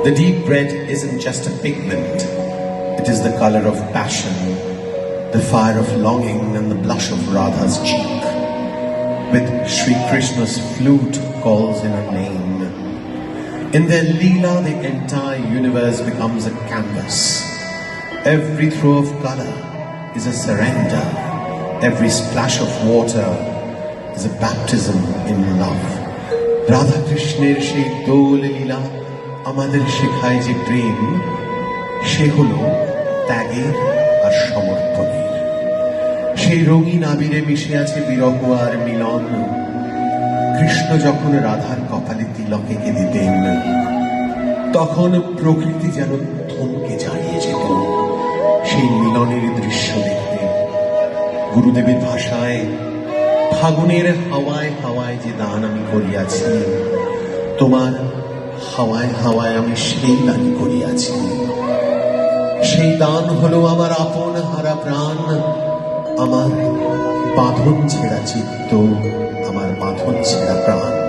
The deep red isn't just a pigment, it is the color of passion, the fire of longing and the blush of Radha's cheek. With Sri Krishna's flute calls in her name. In their Leela, the entire universe becomes a canvas. Every throw of color is a surrender. Every splash of water is a baptism in love. Radha Krishner সেই দোল লীলা আমাদের শেখায় যে প্রেম সে হলো ত্যাগের আর সমর্পণের। সেই রঙিন আবিরে মিশে আছে বিরহ আর মিলন। কৃষ্ণ যখন রাধার কপালে তিলক এঁকে দিতেন তখন প্রকৃতি যেন থমকে দাঁড়িয়ে যেত সেই মিলনের দৃশ্য দেখতে। গুরুদেবের ভাষায়, ফাগুনের হাওয়ায় হাওয়ায় যে দান আমি করিয়াছি, তোমার হাওয়ায় হাওয়ায় আমি সেই দান করিয়াছি। সেই দান হলো আমার আপন হারা প্রাণ, আমার বাঁধন ছেঁড়া চিত্ত, আমার বাঁধন ছেঁড়া প্রাণ।